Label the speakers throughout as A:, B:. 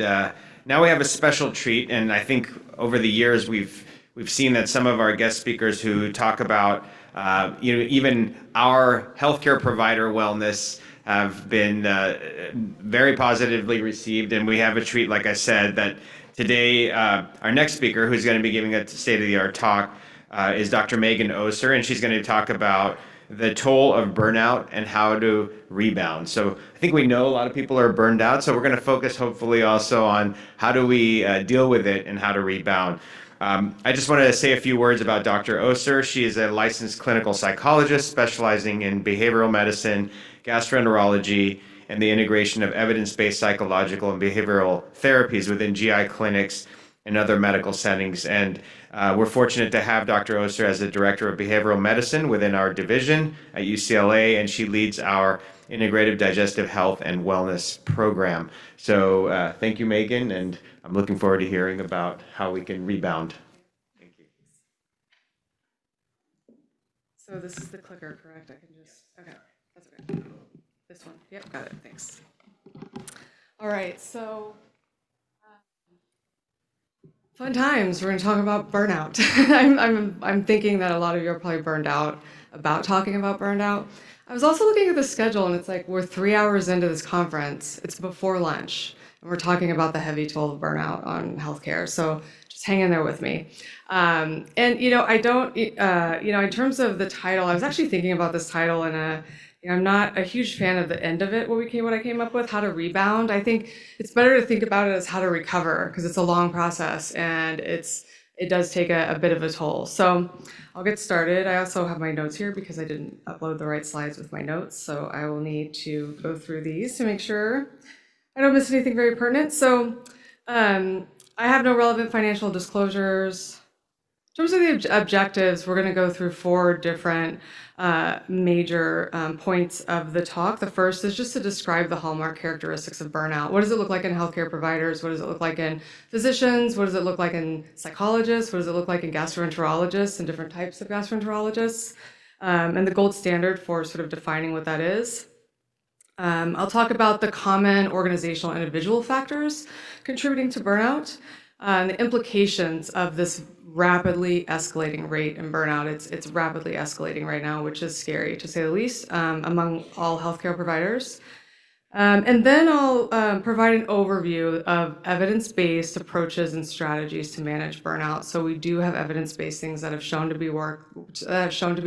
A: Uh, Now we have a special treat, and I think over the years we've seen that some of our guest speakers who talk about even our healthcare provider wellness have been very positively received, and we have a treat, like I said, that today our next speaker, who's going to be giving a state of the art talk, is Dr. Megan Oser, and she's going to talk about the toll of burnout and how to rebound. So I think we know a lot of people are burned out, so we're going to focus hopefully also on how do we deal with it and how to rebound. I just wanted to say a few words about Dr. Oser. She is a licensed clinical psychologist specializing in behavioral medicine, gastroenterology, and the integration of evidence-based psychological and behavioral therapies within GI clinics and other medical settings. And we're fortunate to have Dr. Oser as the Director of Behavioral Medicine within our division at UCLA, and she leads our Integrative Digestive Health and Wellness program. So thank you, Megan, and I'm looking forward to hearing about how we can rebound. Thank you.
B: So this is the clicker, correct? I can just, okay, that's okay. This one, yep, got it, thanks. All right, so fun times. We're going to talk about burnout. I'm thinking that a lot of you are probably burned out about talking about burnout. I was also looking at the schedule, and it's like we're 3 hours into this conference. It's before lunch, and we're talking about the heavy toll of burnout on healthcare. So just hang in there with me. And I don't, in terms of the title, I was actually thinking about this title in a. I'm not a huge fan of the end of it, what I came up with, how to rebound. I think it's better to think about it as how to recover, because it's a long process and it does take a bit of a toll. So I'll get started. I also have my notes here because I didn't upload the right slides with my notes. So I will need to go through these to make sure I don't miss anything very pertinent. So I have no relevant financial disclosures. In terms of the objectives, we're going to go through 4 different major points of the talk. The first is just to describe the hallmark characteristics of burnout. What does it look like in healthcare providers? What does it look like in physicians? What does it look like in psychologists? What does it look like in gastroenterologists and different types of gastroenterologists? And the gold standard for sort of defining what that is. I'll talk about the common organizational and individual factors contributing to burnout, and the implications of this rapidly escalating rate in burnout. It's rapidly escalating right now, which is scary to say the least, among all healthcare providers. And then I'll provide an overview of evidence-based approaches and strategies to manage burnout. So we do have evidence-based things that have shown to be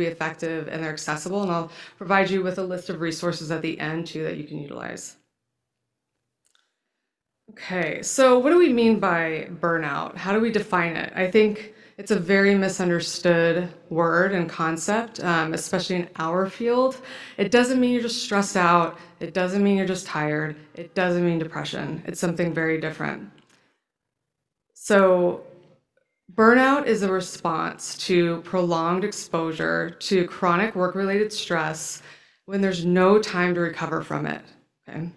B: effective, and they're accessible. And I'll provide you with a list of resources at the end too that you can utilize. Okay, so what do we mean by burnout? How do we define it? I think it's a very misunderstood word and concept, especially in our field. It doesn't mean you're just stressed out. It doesn't mean you're just tired. It doesn't mean depression. It's something very different. So burnout is a response to prolonged exposure to chronic work-related stress when there's no time to recover from it. Okay.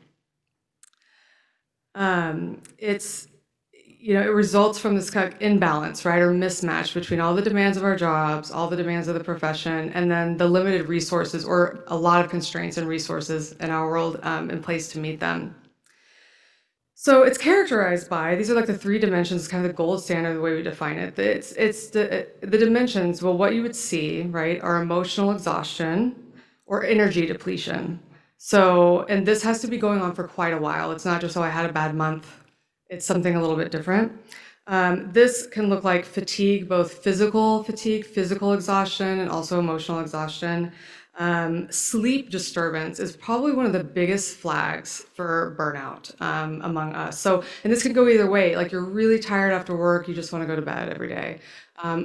B: It results from this kind of imbalance, right, or mismatch between all the demands of our jobs, all the demands of the profession, and then the limited resources or a lot of constraints and resources in our world in place to meet them. So it's characterized by, these are like the 3 dimensions, kind of the gold standard, the way we define it. It's the dimensions, well, what you would see, right, are emotional exhaustion or energy depletion. So, and this has to be going on for quite a while. It's not just, oh, I had a bad month. It's something a little bit different. This can look like fatigue, both physical fatigue, physical exhaustion, and also emotional exhaustion. Sleep disturbance is probably one of the biggest flags for burnout among us. So, and this can go either way. Like you're really tired after work, you just want to go to bed every day.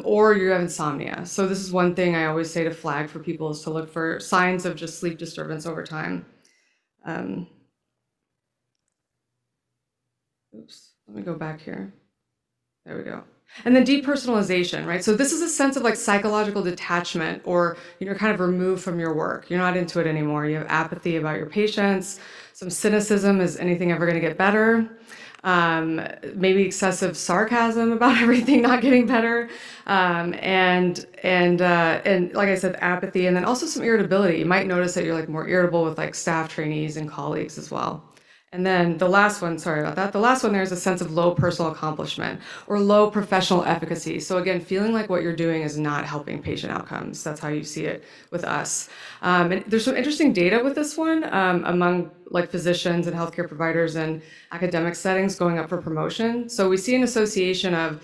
B: Or you have insomnia. So this is one thing I always say to flag for people is to look for signs of just sleep disturbance over time. Oops, let me go back here. There we go. And then depersonalization, right? So this is a sense of like psychological detachment, or you're kind of removed from your work. You're not into it anymore. You have apathy about your patients, some cynicism, is anything ever going to get better? Maybe excessive sarcasm about everything not getting better, and like I said, apathy, and then also some irritability. You might notice that you're like more irritable with like staff, trainees, and colleagues as well. And then the last one, sorry about that. The last one there is a sense of low personal accomplishment or low professional efficacy. So again, feeling like what you're doing is not helping patient outcomes. That's how you see it with us. And there's some interesting data with this one among like physicians and healthcare providers and academic settings going up for promotion. So we see an association of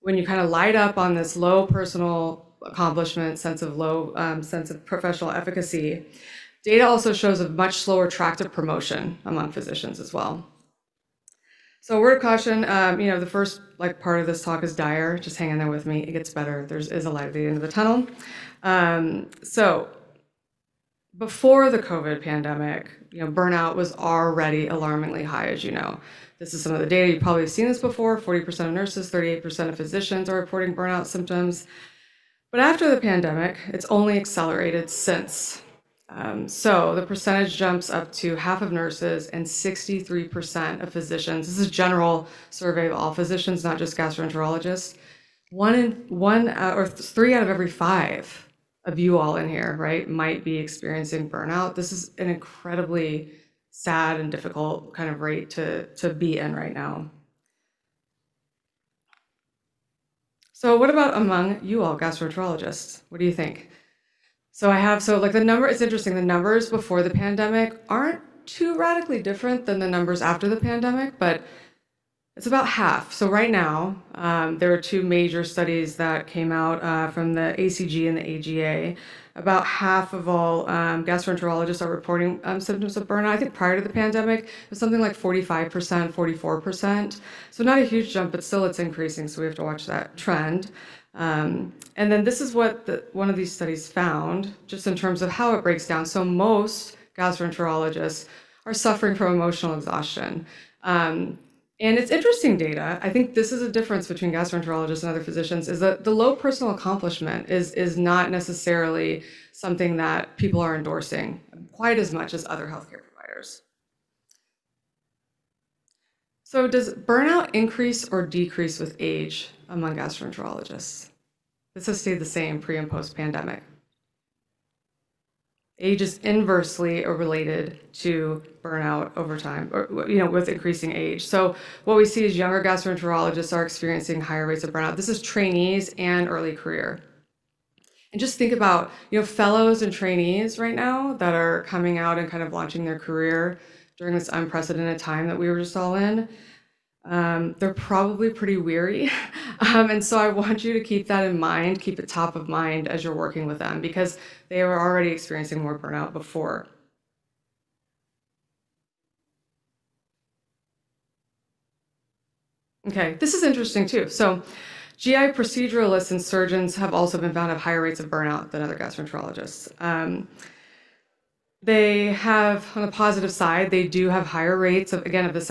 B: when you kind of light up on this low personal accomplishment, sense of professional efficacy. Data also shows a much slower track to promotion among physicians as well. So word of caution, the first part of this talk is dire. Just hang in there with me. It gets better. There is a light at the end of the tunnel. So before the COVID pandemic, burnout was already alarmingly high, as you know. This is some of the data. You've probably seen this before. 40% of nurses, 38% of physicians are reporting burnout symptoms. But after the pandemic, it's only accelerated since. So the percentage jumps up to half of nurses and 63% of physicians. This is a general survey of all physicians, not just gastroenterologists. Three out of every five of you all in here, right, might be experiencing burnout. This is an incredibly sad and difficult kind of rate to be in right now. So what about among you all gastroenterologists? What do you think? So it's interesting, the numbers before the pandemic aren't too radically different than the numbers after the pandemic, but it's about half. So right now, there are two major studies that came out from the ACG and the AGA. About half of all gastroenterologists are reporting symptoms of burnout. I think prior to the pandemic, it was something like 45%, 44%. So not a huge jump, but still it's increasing, so we have to watch that trend. And then this is what one of these studies found, just in terms of how it breaks down. So most gastroenterologists are suffering from emotional exhaustion. And it's interesting data. I think this is a difference between gastroenterologists and other physicians, is that the low personal accomplishment is not necessarily something that people are endorsing quite as much as other healthcare providers. So does burnout increase or decrease with age among gastroenterologists? This has stayed the same pre and post pandemic. Age is inversely related to burnout over time, or with increasing age. So what we see is younger gastroenterologists are experiencing higher rates of burnout. This is trainees and early career. And just think about, fellows and trainees right now that are coming out and kind of launching their career during this unprecedented time that we were just all in. They're probably pretty weary. And so I want you to keep that in mind, keep it top of mind as you're working with them, because they were already experiencing more burnout before. Okay, this is interesting too. So GI proceduralists and surgeons have also been found to have higher rates of burnout than other gastroenterologists. They have, on the positive side, they do have higher rates of, again, of this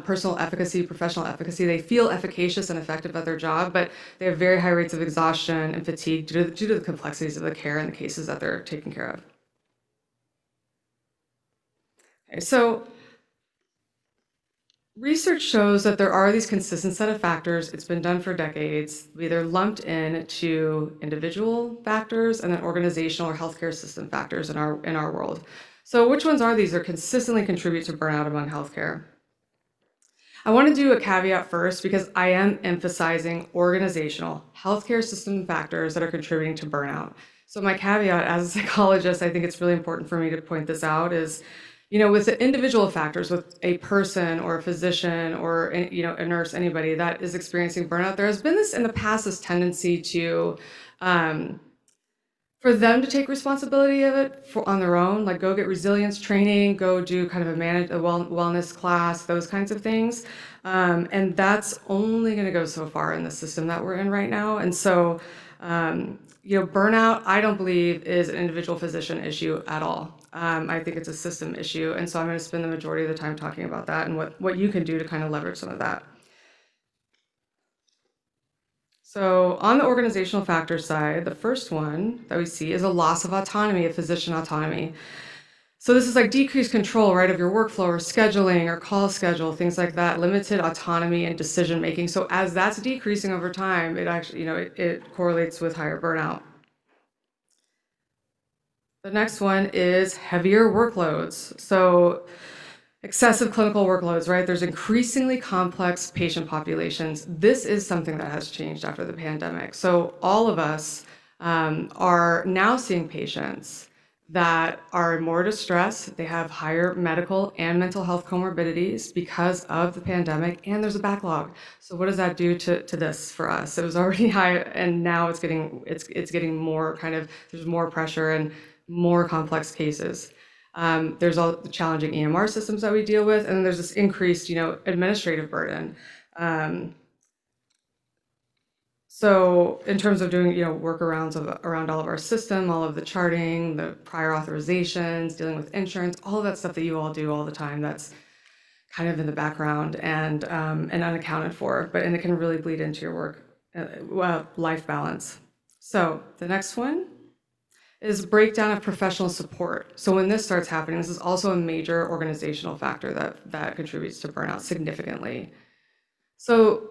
B: personal efficacy, professional efficacy. They feel efficacious and effective at their job, but they have very high rates of exhaustion and fatigue due to the complexities of the care and the cases that they're taking care of. Okay, so research shows that there are these consistent set of factors. It's been done for decades. They're lumped in to individual factors and then organizational or healthcare system factors in our world. So which ones are these that consistently contribute to burnout among healthcare? I want to do a caveat first because I am emphasizing organizational healthcare system factors that are contributing to burnout. So my caveat as a psychologist, I think it's really important for me to point this out is, with the individual factors, with a person or a physician or, a nurse, anybody that is experiencing burnout, there has been this in the past, this tendency to, for them to take responsibility of it on their own, like go get resilience training, go do kind of a wellness class, those kinds of things. And that's only going to go so far in the system that we're in right now. And so, burnout, I don't believe is an individual physician issue at all. I think it's a system issue. And so I'm going to spend the majority of the time talking about that and what you can do to kind of leverage some of that. So on the organizational factor side, the first one that we see is a loss of autonomy, of physician autonomy. So this is like decreased control, right, of your workflow or scheduling or call schedule, things like that, limited autonomy and decision making. So as that's decreasing over time, it actually, it correlates with higher burnout. The next one is heavier workloads. So Excessive clinical workloads, right? There's increasingly complex patient populations. This is something that has changed after the pandemic. So all of us are now seeing patients that are in more distress. They have higher medical and mental health comorbidities because of the pandemic, and there's a backlog. So what does that do to this for us? It was already high, and now it's getting more kind of, there's more pressure and more complex cases. There's all the challenging EMR systems that we deal with, and then there's this increased, administrative burden. So in terms of doing, workarounds around all of our system, all of the charting, the prior authorizations, dealing with insurance, all of that stuff that you all do all the time, that's kind of in the background and unaccounted for, and it can really bleed into your work, life balance. So the next one is breakdown of professional support. So when this starts happening, this is also a major organizational factor that contributes to burnout significantly. So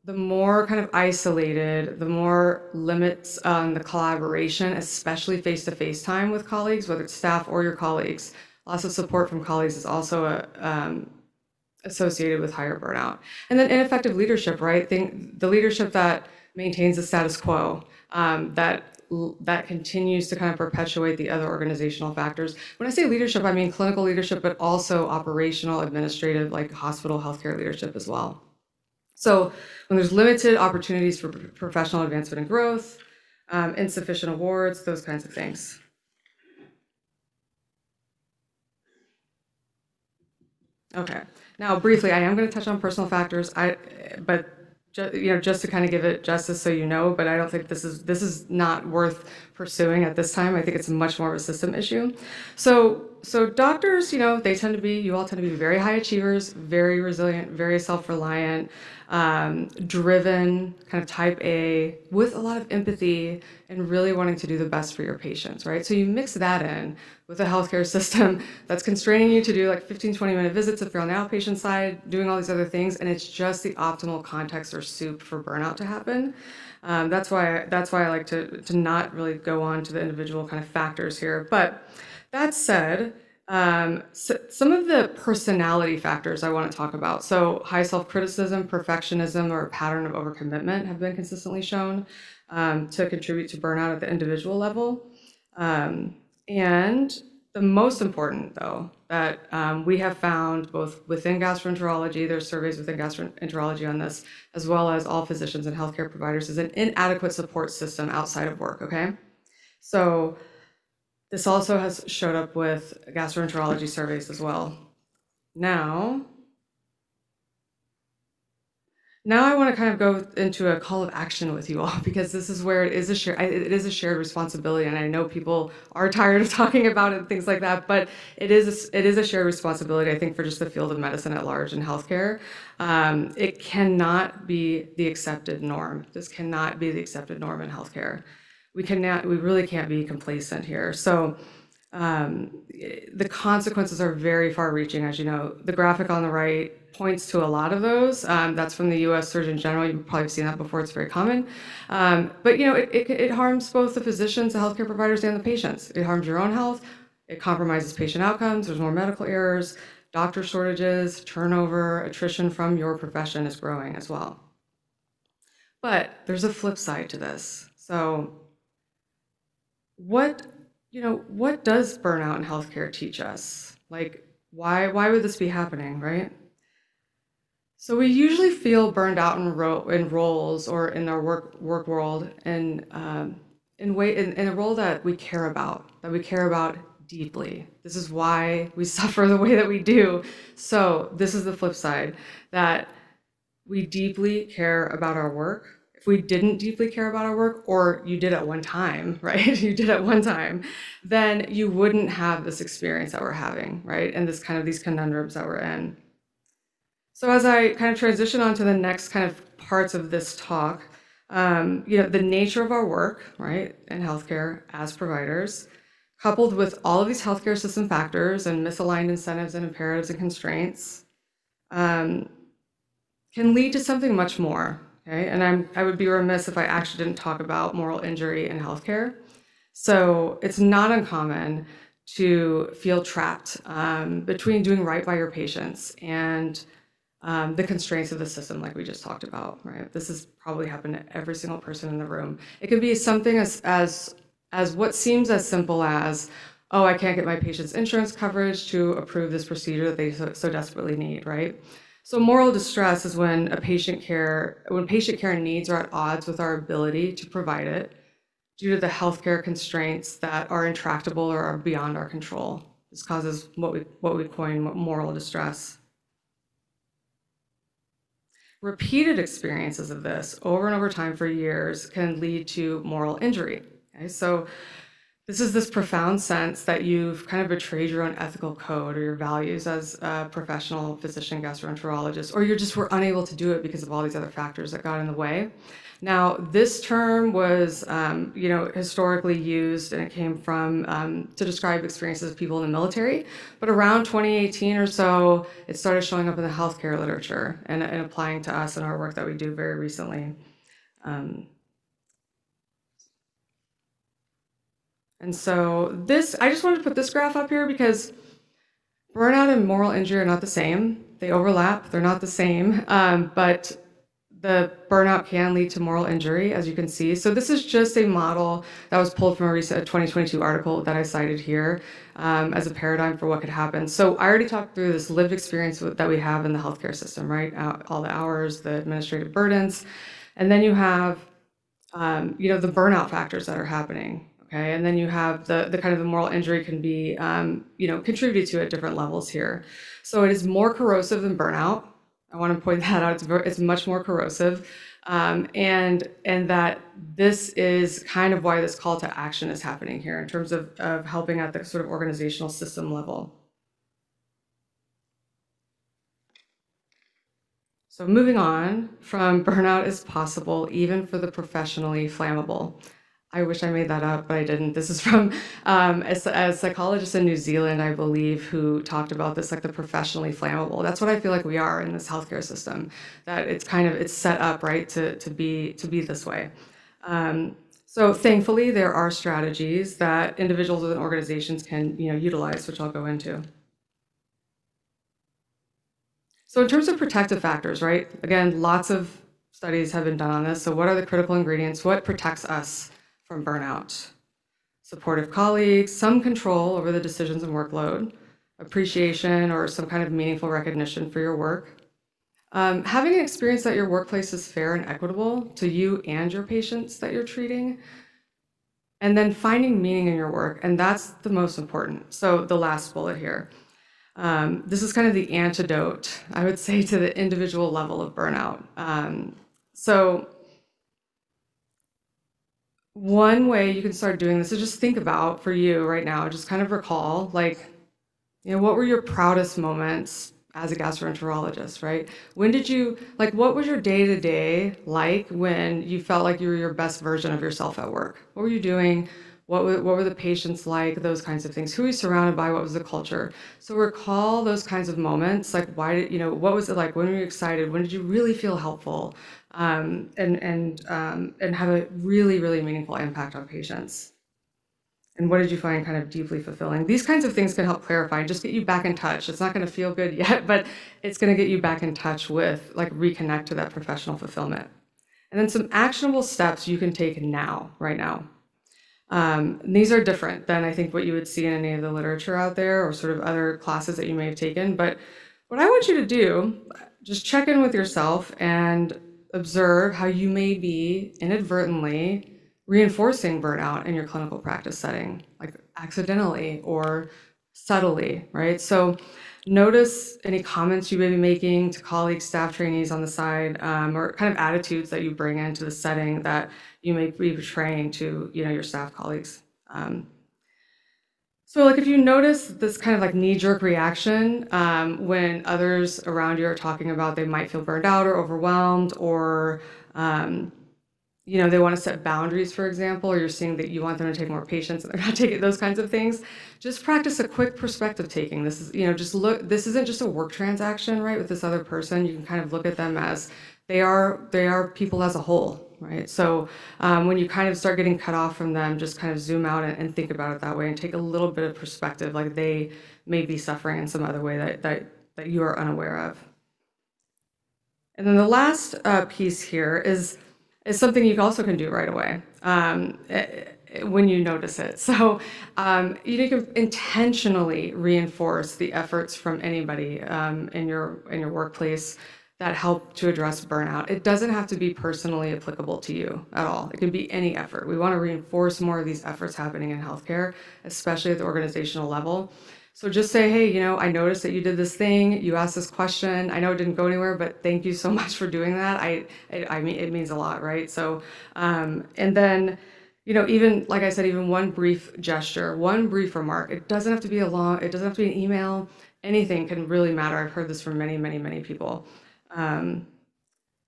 B: the more kind of isolated, the more limits on the collaboration, especially face-to-face time with colleagues, whether it's staff or your colleagues. Loss of support from colleagues is also associated with higher burnout. And then ineffective leadership, right? The leadership that maintains the status quo, that continues to kind of perpetuate the other organizational factors. When I say leadership, I mean clinical leadership, but also operational, administrative, like hospital healthcare leadership as well. So when there's limited opportunities for professional advancement and growth, insufficient awards, those kinds of things. Okay, now briefly, I am going to touch on personal factors, but just to kind of give it justice so but I don't think this is not worth pursuing at this time. I think it's much more of a system issue. So doctors, you all tend to be very high achievers, very resilient, very self-reliant, driven, kind of type A, with a lot of empathy and really wanting to do the best for your patients, right? So you mix that in with a healthcare system that's constraining you to do like 15, 20-minute visits if you're on the outpatient side, doing all these other things, and it's just the optimal context or soup for burnout to happen. That's why I like to not really go on to the individual kind of factors here. But that said, some of the personality factors I want to talk about. So high self-criticism, perfectionism, or a pattern of overcommitment have been consistently shown to contribute to burnout at the individual level. And the most important, though, that we have found both within gastroenterology, there's surveys within gastroenterology on this, as well as all physicians and healthcare providers, is an inadequate support system outside of work, okay? So this also has showed up with gastroenterology surveys as well. Now I want to kind of go into a call of action with you all, because this is where it is a shared responsibility, and I know people are tired of talking about it and things like that, but it is a shared responsibility, I think, for just the field of medicine at large and healthcare. It cannot be the accepted norm. This cannot be the accepted norm in healthcare. We really can't be complacent here. So the consequences are very far-reaching, as you know. The graphic on the right points to a lot of those. That's from the U.S. Surgeon General. You've probably seen that before. It's very common. But it harms both the physicians, the healthcare providers, and the patients. It harms your own health. It compromises patient outcomes. There's more medical errors, doctor shortages, turnover, attrition from your profession is growing as well. But there's a flip side to this. So what does burnout in healthcare teach us? Like, why would this be happening, right? So we usually feel burned out in roles or in our work world in a role that we care about deeply. This is why we suffer the way that we do. So this is the flip side, that we deeply care about our work. If we didn't deeply care about our work, or you did at one time, right? You did at one time, then you wouldn't have this experience that we're having, right? And these conundrums that we're in. So as I kind of transition on to the next kind of parts of this talk, the nature of our work, right, in healthcare as providers, coupled with all of these healthcare system factors and misaligned incentives and imperatives and constraints, can lead to something much more. Okay, and I would be remiss if I actually didn't talk about moral injury in healthcare. So it's not uncommon to feel trapped between doing right by your patients and the constraints of the system, like we just talked about, right? This has probably happened to every single person in the room. It can be something as what seems as simple as, oh, I can't get my patient's insurance coverage to approve this procedure that they so desperately need, right? So moral distress is when patient care needs are at odds with our ability to provide it due to the healthcare constraints that are intractable or are beyond our control. This causes what we coin moral distress. Repeated experiences of this over and over time for years can lead to moral injury. Okay? So this is this profound sense that you've kind of betrayed your own ethical code or your values as a professional physician, gastroenterologist, or you just were unable to do it because of all these other factors that got in the way. Now, this term was, historically used, and it came from to describe experiences of people in the military. But around 2018 or so, it started showing up in the healthcare literature and applying to us in our work that we do very recently. And so I just wanted to put this graph up here because burnout and moral injury are not the same. They overlap, they're not the same, but the burnout can lead to moral injury, as you can see. So this is just a model that was pulled from a recent 2022 article that I cited here as a paradigm for what could happen. So I already talked through this lived experience that we have in the healthcare system, right? All the hours, the administrative burdens, and then you have, the burnout factors that are happening. Okay, and then you have the kind of the moral injury can be, contributed to at different levels here. So it is more corrosive than burnout. I want to point that out. It's much more corrosive, and that this is kind of why this call to action is happening here in terms of helping at the sort of organizational system level. So moving on from burnout is possible even for the professionally flammable. I wish I made that up, but I didn't. This is from a psychologist in New Zealand, I believe, who talked about this, like the professionally flammable. That's what I feel like we are in this healthcare system. That it's set up right to be this way. So thankfully, there are strategies that individuals and organizations can utilize, which I'll go into. So in terms of protective factors, right? Again, lots of studies have been done on this. So what are the critical ingredients? What protects us from burnout? Supportive colleagues, some control over the decisions and workload, appreciation or some kind of meaningful recognition for your work, having an experience that your workplace is fair and equitable to you and your patients that you're treating, and then finding meaning in your work, and that's the most important. So the last bullet here. This is kind of the antidote, I would say, to the individual level of burnout. So one way you can start doing this is just think about, for you right now, just kind of recall, what were your proudest moments as a gastroenterologist, right? What was your day-to-day like when you felt like you were your best version of yourself at work? What were you doing? What were the patients like? Those kinds of things. Who were you surrounded by? What was the culture? So recall those kinds of moments. Like, what was it like? When were you excited? When did you really feel helpful? And have a really, really meaningful impact on patients. And what did you find kind of deeply fulfilling? These kinds of things can help clarify and just get you back in touch. It's not going to feel good yet, but it's going to get you back in touch with, reconnect to that professional fulfillment. And then some actionable steps you can take now, right now. These are different than I think what you would see in any of the literature out there or sort of other classes that you may have taken. But what I want you to do, just check in with yourself and observe how you may be inadvertently reinforcing burnout in your clinical practice setting, like accidentally or subtly, right? So notice any comments you may be making to colleagues, staff, trainees on the side, or kind of attitudes that you bring into the setting that you may be portraying to your staff colleagues. So if you notice this kind of knee-jerk reaction when others around you are talking about they might feel burned out or overwhelmed, or they want to set boundaries, for example, or you're seeing that you want them to take more patients and they're not taking those kinds of things, just practice a quick perspective taking. This is, just look, this isn't just a work transaction, right, with this other person. You can kind of look at them as they are people as a whole, right? So when you kind of start getting cut off from them, just kind of zoom out and think about it that way and take a little bit of perspective, like they may be suffering in some other way that you are unaware of. And then the last piece here is something you also can do right away when you notice it. So you can intentionally reinforce the efforts from anybody in your workplace that help to address burnout. It doesn't have to be personally applicable to you at all. It can be any effort. We want to reinforce more of these efforts happening in healthcare, especially at the organizational level. So just say, hey, I noticed that you did this thing. You asked this question. I know it didn't go anywhere, but thank you so much for doing that. I mean, it means a lot, right? So, and then, even like I said, even one brief gesture, one brief remark. It doesn't have to be it doesn't have to be an email. Anything can really matter. I've heard this from many, many, many people.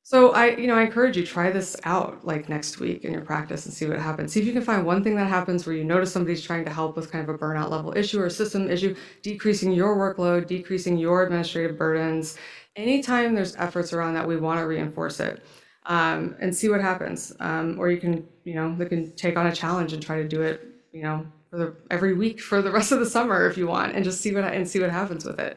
B: So I encourage you, try this out like next week in your practice and see what happens. See if you can find one thing that happens where you notice somebody's trying to help with kind of a burnout level issue or a system issue, decreasing your workload, decreasing your administrative burdens. Anytime there's efforts around that, we want to reinforce it and see what happens. Or you can, they can take on a challenge and try to do it, every week for the rest of the summer if you want, and just see what happens with it.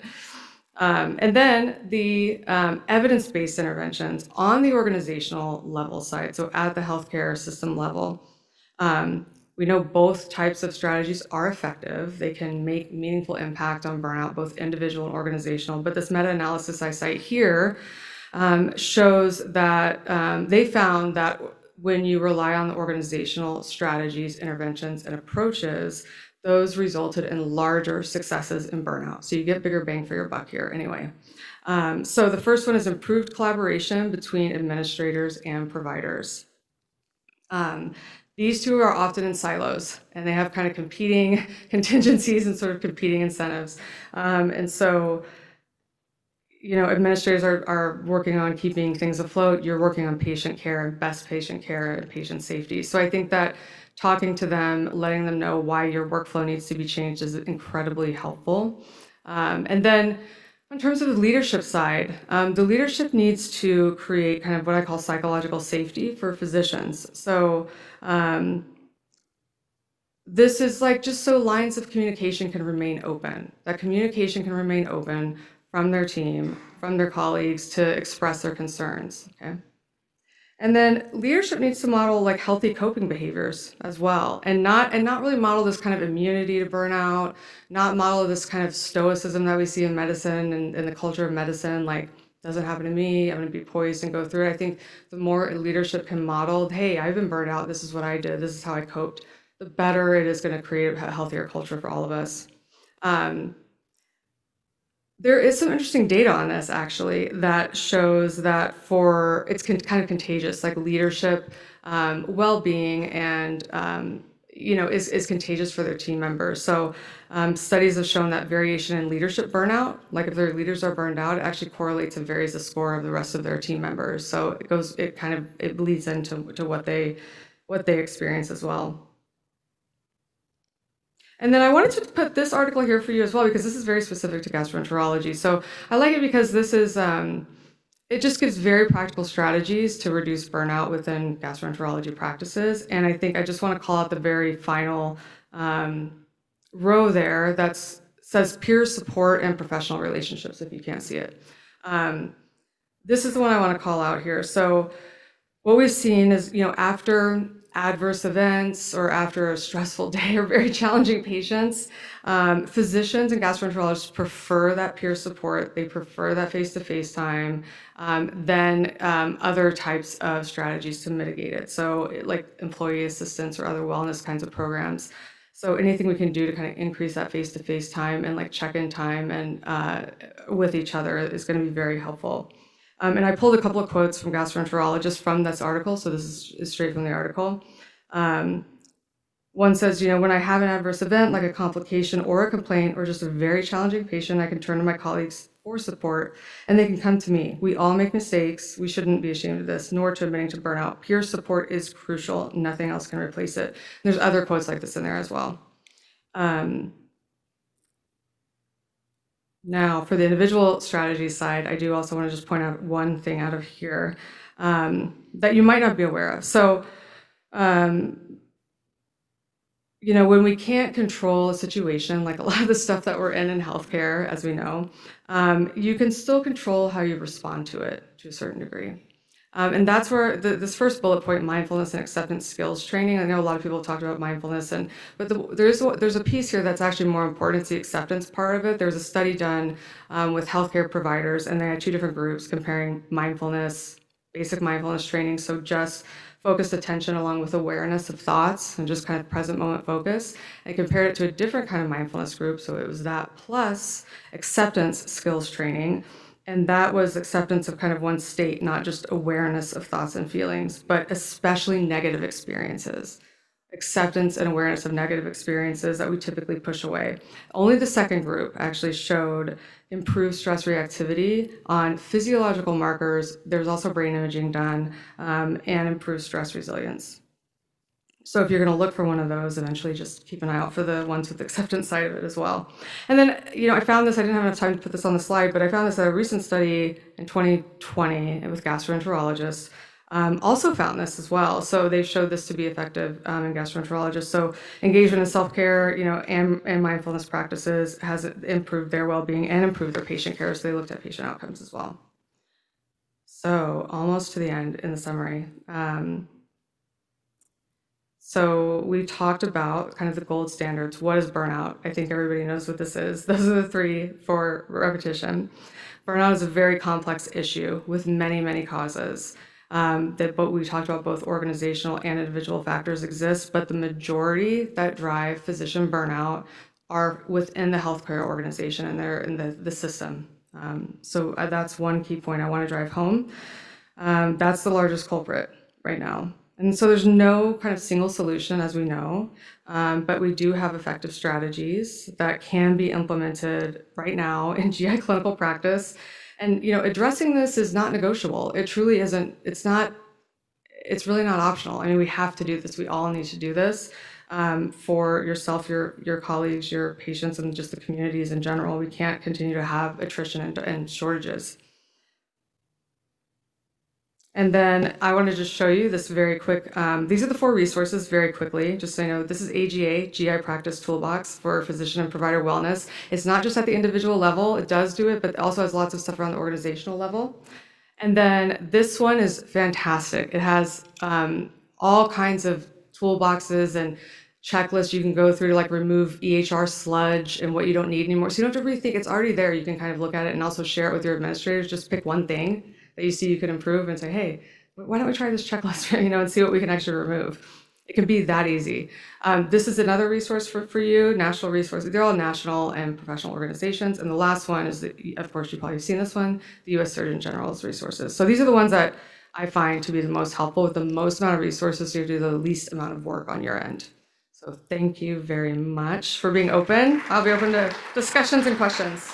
B: And then the evidence-based interventions on the organizational level side, so at the healthcare system level, we know both types of strategies are effective. They can make meaningful impact on burnout, both individual and organizational. But this meta-analysis I cite here shows that they found that when you rely on the organizational strategies, interventions, and approaches, those resulted in larger successes in burnout. So you get bigger bang for your buck here anyway. So the first one is improved collaboration between administrators and providers. These two are often in silos, and they have kind of competing contingencies and sort of competing incentives. And so, administrators are working on keeping things afloat. You're working on patient care and best patient care and patient safety. So I think that talking to them, letting them know why your workflow needs to be changed is incredibly helpful. And then in terms of the leadership side, the leadership needs to create kind of what I call psychological safety for physicians. So this is like just so lines of communication can remain open, that communication can remain open from their team, from their colleagues to express their concerns, okay? And then leadership needs to model like healthy coping behaviors as well, and not really model this kind of immunity to burnout, not model this kind of stoicism that we see in medicine and in the culture of medicine, like doesn't happen to me, I'm gonna be poised and go through it. I think the more leadership can model, hey, I've been burned out, this is what I did, this is how I coped, the better it is gonna create a healthier culture for all of us. There is some interesting data on this actually that shows that it's kind of contagious, like leadership, well-being, and is contagious for their team members. So studies have shown that variation in leadership burnout, like if their leaders are burned out, it actually correlates and varies the score of the rest of their team members. So it bleeds into what they experience as well. And then I wanted to put this article here for you as well, because this is very specific to gastroenterology. So I like it because this is, it just gives very practical strategies to reduce burnout within gastroenterology practices. And I think I just want to call out the very final row there that says peer support and professional relationships, if you can't see it. This is the one I want to call out here. So what we've seen is, after adverse events or after a stressful day or very challenging patients, physicians and gastroenterologists prefer that peer support. They prefer that face-to-face time than other types of strategies to mitigate it. So like employee assistance or other wellness kinds of programs. So anything we can do to kind of increase that face-to-face time and like check-in time and with each other is going to be very helpful. And I pulled a couple of quotes from gastroenterologists from this article, so this is straight from the article. One says, when I have an adverse event, like a complication or a complaint or just a very challenging patient, I can turn to my colleagues for support, and they can come to me. We all make mistakes. We shouldn't be ashamed of this, nor to admitting to burnout. Peer support is crucial. Nothing else can replace it. There's other quotes like this in there as well. Now, for the individual strategy side, I do also want to just point out one thing out of here. that you might not be aware of. So, when we can't control a situation, like a lot of the stuff that we're in healthcare, as we know, you can still control how you respond to it to a certain degree. And that's where this first bullet point, mindfulness and acceptance skills training. I know a lot of people have talked about mindfulness, but there's a piece here that's actually more important. It's the acceptance part of it. There's a study done with healthcare providers, and they had two different groups comparing mindfulness, basic mindfulness training, so just focused attention along with awareness of thoughts and just kind of present moment focus, and compared it to a different kind of mindfulness group. So it was that plus acceptance skills training. And that was acceptance of kind of one state, not just awareness of thoughts and feelings, but especially negative experiences. Acceptance and awareness of negative experiences that we typically push away. Only the second group actually showed improved stress reactivity on physiological markers. There's also brain imaging done, and improved stress resilience. So if you're going to look for one of those, eventually just keep an eye out for the ones with the acceptance side of it as well. And then, I found this, I didn't have enough time to put this on the slide, but I found this at a recent study in 2020 with gastroenterologists. Also found this as well. So they showed this to be effective in gastroenterologists. So engagement in self-care, and mindfulness practices has improved their well-being and improved their patient care. So they looked at patient outcomes as well. So almost to the end in the summary. So we talked about kind of the gold standards. What is burnout? I think everybody knows what this is. Those are the three for repetition. Burnout is a very complex issue with many, many causes. But we talked about both organizational and individual factors exist, but the majority that drive physician burnout are within the healthcare organization and they're in the system. So that's one key point I want to drive home. That's the largest culprit right now. And so there's no kind of single solution, as we know, but we do have effective strategies that can be implemented right now in GI clinical practice. And, addressing this is not negotiable. It truly isn't. It's really not optional. I mean, we have to do this. We all need to do this for yourself, your colleagues, your patients, and just the communities in general. We can't continue to have attrition and shortages. And then I want to just show you this very quick. These are the 4 resources very quickly, just so you know. This is AGA, GI Practice Toolbox for physician and provider wellness. It's not just at the individual level. It does do it, but it also has lots of stuff around the organizational level. And then this one is fantastic. It has all kinds of toolboxes and checklists you can go through to like remove EHR sludge and what you don't need anymore. So you don't have to rethink. It's already there. You can kind of look at it and also share it with your administrators. Just pick one thing that you see you could improve and say, hey, why don't we try this checklist, and see what we can actually remove. It can be that easy. This is another resource for you, national resources. They're all national and professional organizations. And the last one is, of course, you've probably seen this one, the U.S. Surgeon General's resources. So these are the ones that I find to be the most helpful with the most amount of resources to do the least amount of work on your end. So thank you very much for being open. I'll be open to discussions and questions.